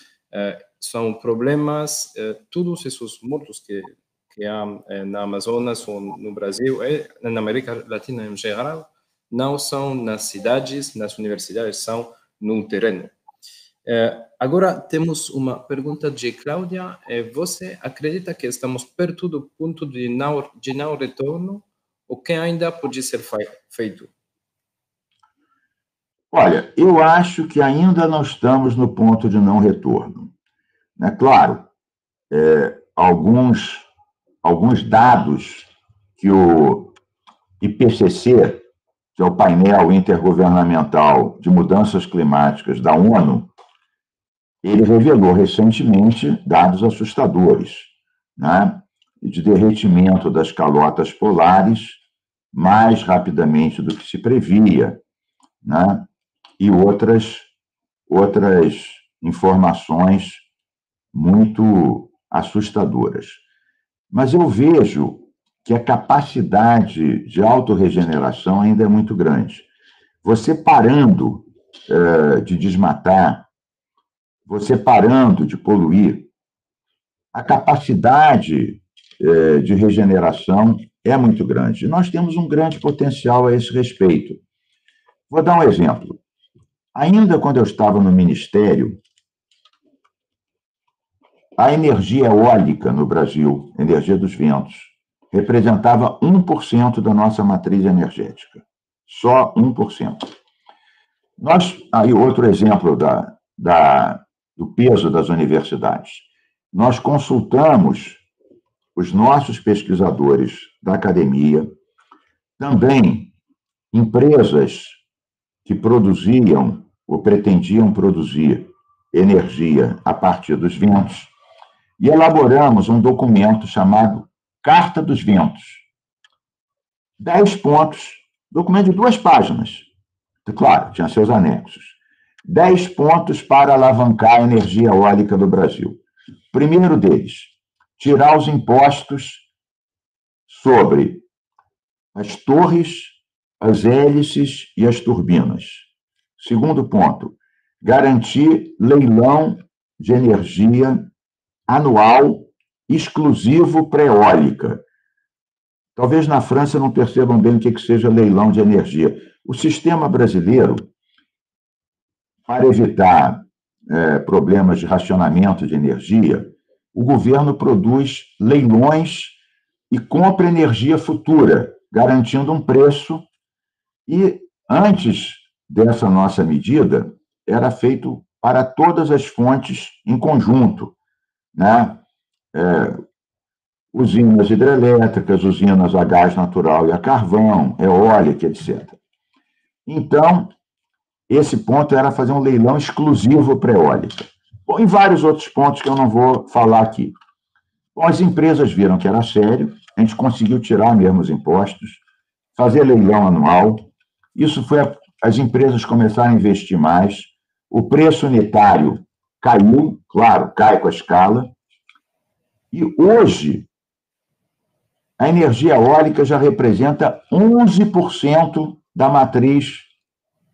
são problemas, todos esses mortos que há na Amazonas ou no Brasil e na América Latina em geral, não são nas cidades, nas universidades, são no terreno. Agora temos uma pergunta de Cláudia. Você acredita que estamos perto do ponto de não retorno? O que ainda pode ser feito? Olha, eu acho que ainda não estamos no ponto de não retorno. Claro, alguns dados que o IPCC, que é o painel intergovernamental de mudanças climáticas da ONU, ele revelou recentemente dados assustadores, né, de derretimento das calotas polares mais rapidamente do que se previa, né, e outras informações muito assustadoras. Mas eu vejo que a capacidade de autorregeneração ainda é muito grande. Você parando de desmatar, você parando de poluir, a capacidade de regeneração é muito grande. E nós temos um grande potencial a esse respeito. Vou dar um exemplo. Ainda quando eu estava no Ministério, a energia eólica no Brasil, energia dos ventos, representava 1% da nossa matriz energética. Só 1%. Aí outro exemplo do peso das universidades. Nós consultamos os nossos pesquisadores da academia, também empresas que produziam ou pretendiam produzir energia a partir dos ventos, e elaboramos um documento chamado Carta dos Ventos. 10 pontos, documento de 2 páginas. Claro, tinha seus anexos. 10 pontos para alavancar a energia eólica do Brasil. Primeiro deles, tirar os impostos sobre as torres, as hélices e as turbinas. Segundo ponto, garantir leilão de energia anual exclusivo para eólica. Talvez na França não percebam bem o que seja leilão de energia. O sistema brasileiro, para evitar problemas de racionamento de energia, o governo produz leilões e compra energia futura, garantindo um preço. E antes dessa nossa medida, era feito para todas as fontes em conjunto, né? Usinas hidrelétricas, usinas a gás natural e a carvão, eólica, etc. Então, esse ponto era fazer um leilão exclusivo para eólica. Bom, em vários outros pontos que eu não vou falar aqui. Bom, as empresas viram que era sério, a gente conseguiu tirar mesmo os impostos, fazer leilão anual, isso foi as empresas começaram a investir mais, o preço unitário caiu, claro, cai com a escala, e hoje a energia eólica já representa 11% da matriz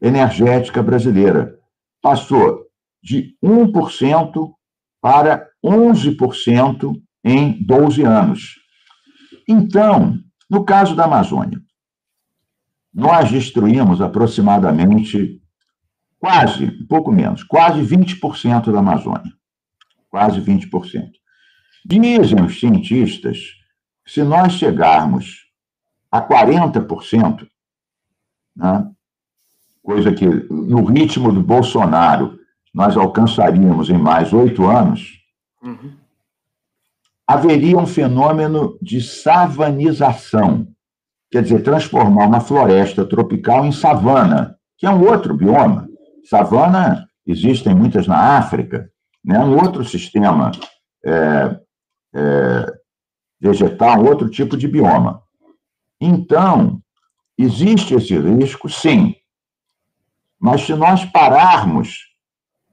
energética brasileira. Passou de 1% para 11% em 12 anos. Então, no caso da Amazônia, nós destruímos aproximadamente, um pouco menos, quase 20% da Amazônia. Quase 20%. Dizem os cientistas, se nós chegarmos a 40%, né, coisa que no ritmo do Bolsonaro nós alcançaríamos em mais 8 anos, haveria um fenômeno de savanização, quer dizer, transformar uma floresta tropical em savana, que é um outro bioma. Savana existem muitas na África, né, um outro sistema vegetal, um outro tipo de bioma. Então, existe esse risco, sim. Mas se nós pararmos,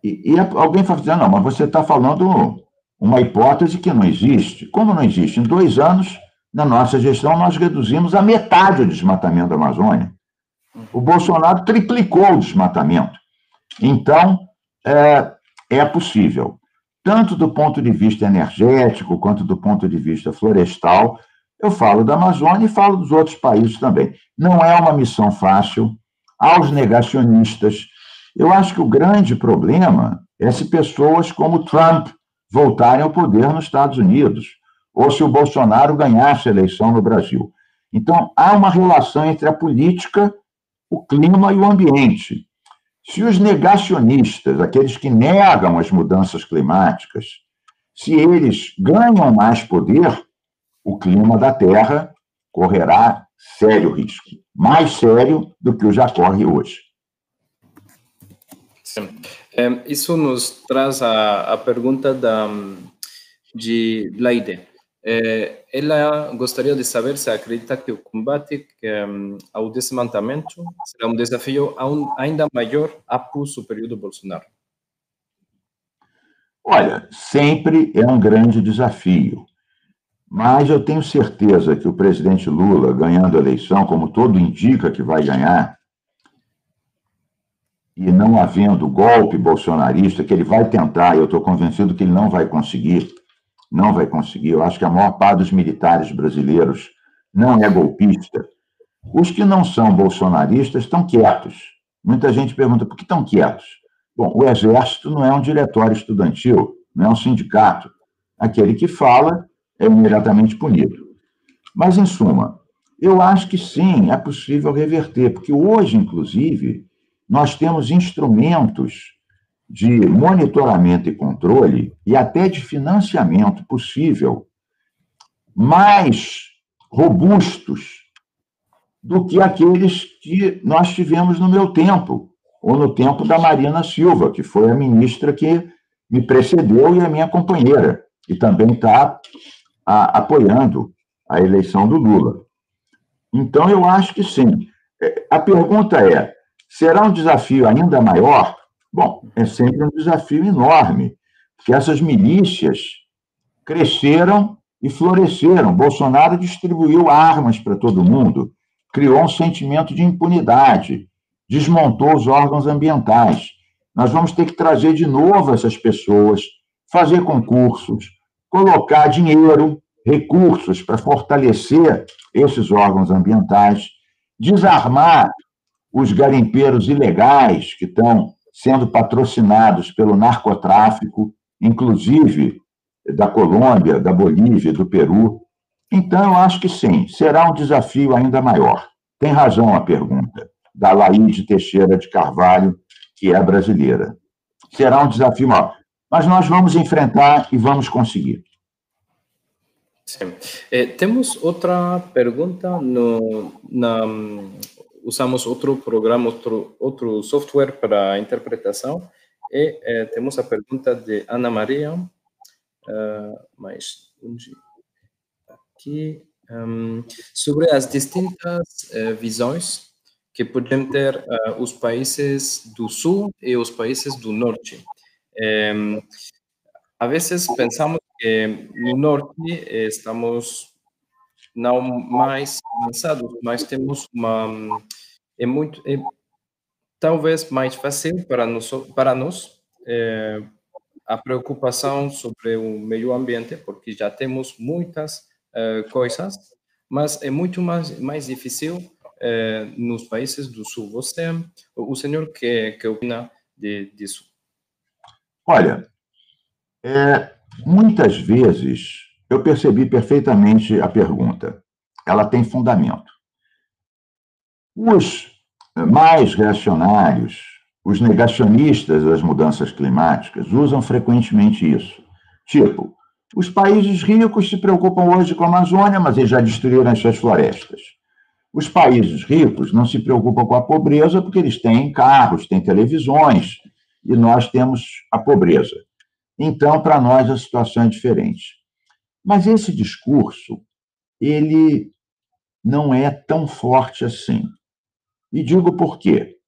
e alguém fala assim, não, mas você está falando uma hipótese que não existe. Como não existe? Em 2 anos, na nossa gestão, nós reduzimos a metade o desmatamento da Amazônia. O Bolsonaro triplicou o desmatamento. Então, é possível. Tanto do ponto de vista energético, quanto do ponto de vista florestal. Eu falo da Amazônia e falo dos outros países também. Não é uma missão fácil. Aos negacionistas, eu acho que o grande problema é se pessoas como Trump voltarem ao poder nos Estados Unidos, ou se o Bolsonaro ganhasse a eleição no Brasil. Então, há uma relação entre a política, o clima e o ambiente. Se os negacionistas, aqueles que negam as mudanças climáticas, se eles ganham mais poder, o clima da Terra correrá sério risco, mais sério do que o já corre hoje. Sim. Isso nos traz a pergunta de Laide. Ela gostaria de saber se acredita que o combate ao desmatamento será um desafio ainda maior após o período Bolsonaro. Olha, sempre é um grande desafio, mas eu tenho certeza que o presidente Lula, ganhando a eleição, como todo indica que vai ganhar, e não havendo golpe bolsonarista, que ele vai tentar, eu estou convencido que ele não vai conseguir, eu acho que a maior parte dos militares brasileiros não é golpista. Os que não são bolsonaristas estão quietos. Muita gente pergunta, por que estão quietos? Bom, o Exército não é um diretório estudantil, não é um sindicato. Aquele que fala é imediatamente punido. Mas, em suma, eu acho que sim, é possível reverter, porque hoje, inclusive, nós temos instrumentos de monitoramento e controle e até de financiamento possível mais robustos do que aqueles que nós tivemos no meu tempo, ou no tempo da Marina Silva, que foi a ministra que me precedeu e a minha companheira, e também está apoiando a eleição do Lula. Então, eu acho que sim. A pergunta é, será um desafio ainda maior? Bom, é sempre um desafio enorme, porque essas milícias cresceram e floresceram. Bolsonaro distribuiu armas para todo mundo, criou um sentimento de impunidade, desmontou os órgãos ambientais. Nós vamos ter que trazer de novo essas pessoas, fazer concursos, colocar dinheiro, recursos para fortalecer esses órgãos ambientais, desarmar os garimpeiros ilegais que estão sendo patrocinados pelo narcotráfico, inclusive da Colômbia, da Bolívia, do Peru. Então, eu acho que sim, será um desafio ainda maior. Tem razão a pergunta da Laide Teixeira de Carvalho, que é brasileira. Será um desafio maior. Mas nós vamos enfrentar e vamos conseguir. Sim. Temos outra pergunta usamos outro programa, outro software para interpretação, e temos a pergunta de Ana Maria, aqui, sobre as distintas visões que podem ter os países do Sul e os países do Norte. A vezes pensamos que no Norte estamos não mais avançados, mas temos talvez mais fácil para nós a preocupação sobre o meio ambiente, porque já temos muitas coisas, mas é muito mais difícil nos países do Sul. O senhor que opina disso? Olha, muitas vezes eu percebi perfeitamente a pergunta. Ela tem fundamento. Os mais reacionários, os negacionistas das mudanças climáticas, usam frequentemente isso. Tipo, os países ricos se preocupam hoje com a Amazônia, mas eles já destruíram as suas florestas. Os países ricos não se preocupam com a pobreza porque eles têm carros, têm televisões, e nós temos a pobreza. Então, para nós, a situação é diferente. Mas esse discurso, ele não é tão forte assim. E digo por quê.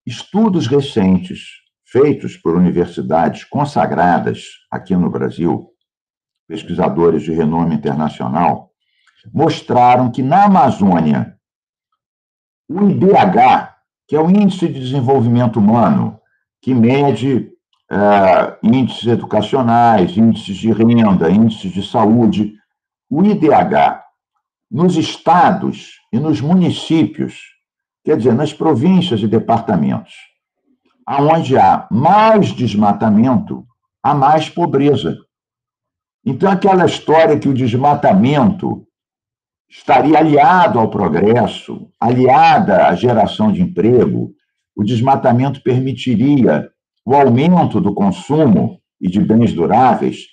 Estudos recentes, feitos por universidades consagradas aqui no Brasil, pesquisadores de renome internacional, mostraram que na Amazônia, o IDH, que é o Índice de Desenvolvimento Humano, que mede índices educacionais, índices de renda, índices de saúde, o IDH, nos estados e nos municípios, quer dizer, nas províncias e departamentos, onde há mais desmatamento, há mais pobreza. Então, aquela história que o desmatamento estaria aliado ao progresso, aliada à geração de emprego, o desmatamento permitiria o aumento do consumo e de bens duráveis,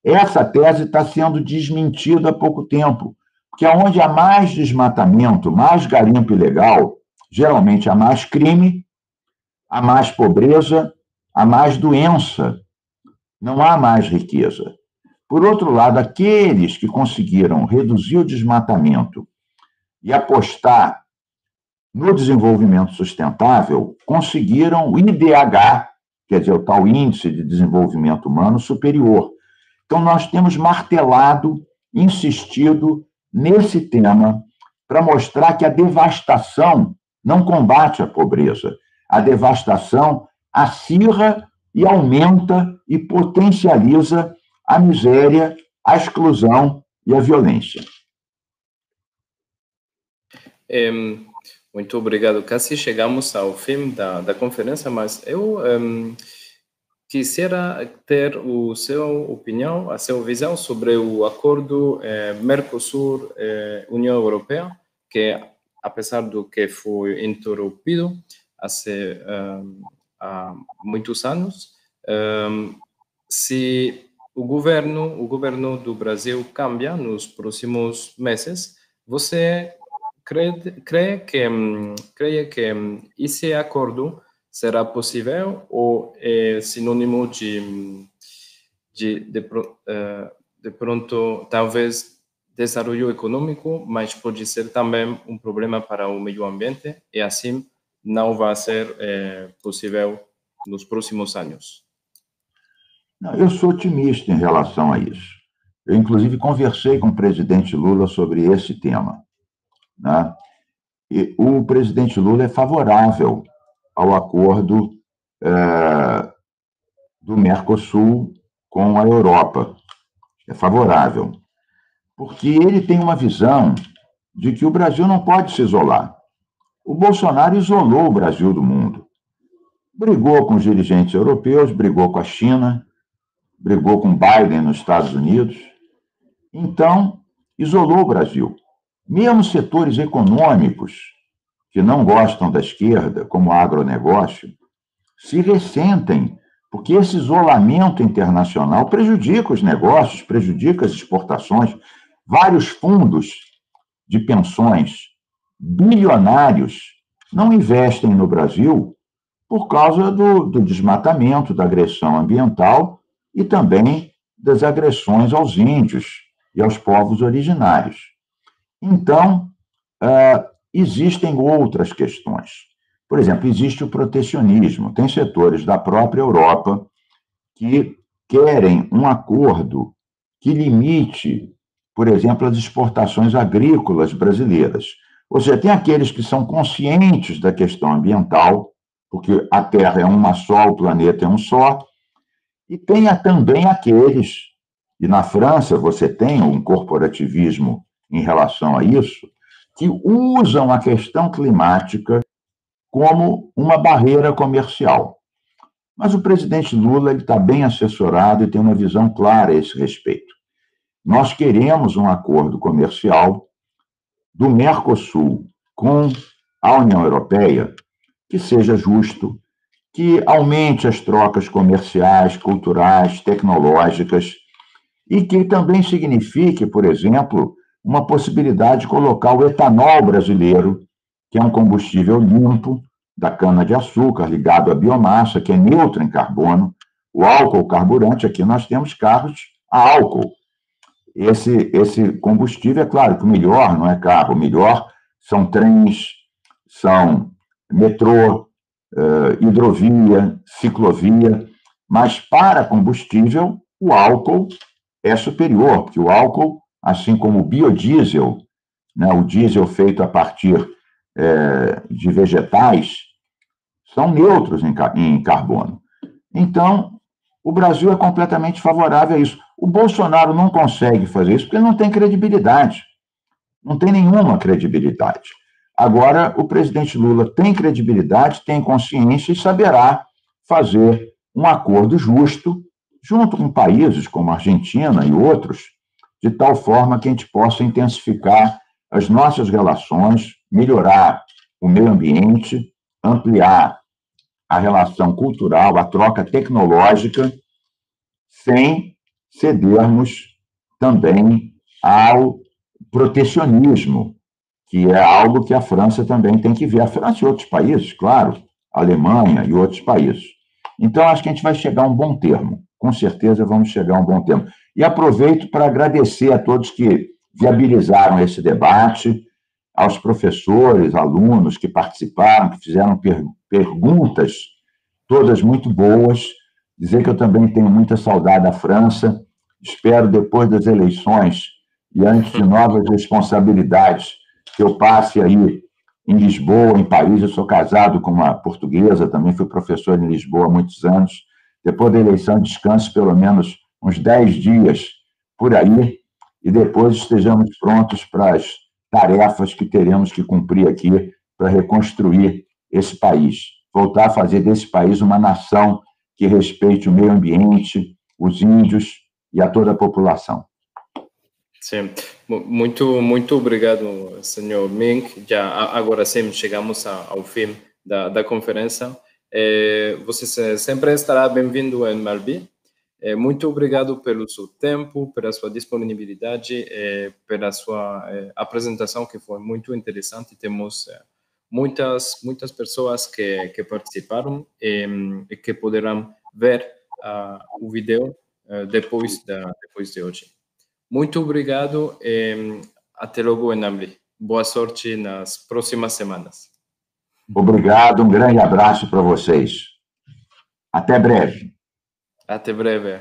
essa tese está sendo desmentida há pouco tempo, porque onde há mais desmatamento, mais garimpo ilegal, geralmente há mais crime, há mais pobreza, há mais doença, não há mais riqueza. Por outro lado, aqueles que conseguiram reduzir o desmatamento e apostar no desenvolvimento sustentável, conseguiram o IDH, quer dizer, o tal Índice de Desenvolvimento Humano Superior. Então, nós temos martelado, insistido nesse tema para mostrar que a devastação não combate a pobreza. A devastação acirra e aumenta e potencializa a miséria, a exclusão e a violência. Muito obrigado. Quase chegamos ao fim da conferência, mas eu quisiera ter a sua opinião, a sua visão sobre o acordo Mercosul-União Europeia, que, apesar do que foi interrompido há muitos anos, se o governo do Brasil cambia nos próximos meses, você crê que esse acordo será possível ou é sinônimo de pronto, talvez, desenvolvimento econômico, mas pode ser também um problema para o meio ambiente e assim não vai ser possível nos próximos anos? Não, eu sou otimista em relação a isso. Eu, inclusive, conversei com o presidente Lula sobre esse tema, né? E o presidente Lula é favorável ao acordo do Mercosul com a Europa. É favorável, porque ele tem uma visão de que o Brasil não pode se isolar. O Bolsonaro isolou o Brasil do mundo. Brigou com os dirigentes europeus, brigou com a China, brigou com Biden nos Estados Unidos. Então, isolou o Brasil. Mesmo setores econômicos que não gostam da esquerda, como o agronegócio, se ressentem, porque esse isolamento internacional prejudica os negócios, prejudica as exportações. Vários fundos de pensões bilionários não investem no Brasil por causa do desmatamento, da agressão ambiental e também das agressões aos índios e aos povos originários. Então, existem outras questões. Por exemplo, existe o protecionismo. Tem setores da própria Europa que querem um acordo que limite, por exemplo, as exportações agrícolas brasileiras. Ou seja, tem aqueles que são conscientes da questão ambiental, porque a Terra é uma só, o planeta é um só, e tem também aqueles, e na França você tem um corporativismo em relação a isso, que usam a questão climática como uma barreira comercial. Mas o presidente Lula está bem assessorado e tem uma visão clara a esse respeito. Nós queremos um acordo comercial do Mercosul com a União Europeia que seja justo, que aumente as trocas comerciais, culturais, tecnológicas, e que também signifique, por exemplo, uma possibilidade de colocar o etanol brasileiro, que é um combustível limpo, da cana-de-açúcar, ligado à biomassa, que é neutro em carbono. O álcool carburante, aqui nós temos carros a álcool. Esse combustível, é claro que o melhor não é carro, o melhor são trens, são metrô, hidrovia, ciclovia, mas para combustível, o álcool é superior, porque o álcool, assim como o biodiesel, né, o diesel feito a partir de vegetais, são neutros em carbono. Então, o Brasil é completamente favorável a isso. O Bolsonaro não consegue fazer isso porque ele não tem credibilidade. Não tem nenhuma credibilidade. Agora, o presidente Lula tem credibilidade, tem consciência e saberá fazer um acordo justo, junto com países como a Argentina e outros, de tal forma que a gente possa intensificar as nossas relações, melhorar o meio ambiente, ampliar a relação cultural, a troca tecnológica sem cedermos também ao protecionismo, que é algo que a França também tem que ver. A França e outros países, claro, a Alemanha e outros países. Então, acho que a gente vai chegar a um bom termo. Com certeza vamos chegar a um bom termo. E aproveito para agradecer a todos que viabilizaram esse debate, aos professores, alunos que participaram, que fizeram perguntas, todas muito boas. Dizer que eu também tenho muita saudade da França. Espero, depois das eleições e antes de novas responsabilidades, que eu passe aí em Lisboa, em Paris. Eu sou casado com uma portuguesa, também fui professor em Lisboa há muitos anos. Depois da eleição, descanse pelo menos uns 10 dias por aí, e depois estejamos prontos para as tarefas que teremos que cumprir aqui para reconstruir esse país. Voltar a fazer desse país uma nação que respeite o meio ambiente, os índios e a toda a população. Sim, muito obrigado, senhor Mink. Já agora sim chegamos ao fim da conferência. Você sempre estará bem-vindo em Malbi. Muito obrigado pelo seu tempo, pela sua disponibilidade, pela sua apresentação, que foi muito interessante. Temos muitas pessoas que participaram e que poderão ver o vídeo depois de hoje. Muito obrigado e até logo em Malbi. Boa sorte nas próximas semanas. Obrigado, um grande abraço para vocês. Até breve. Até breve.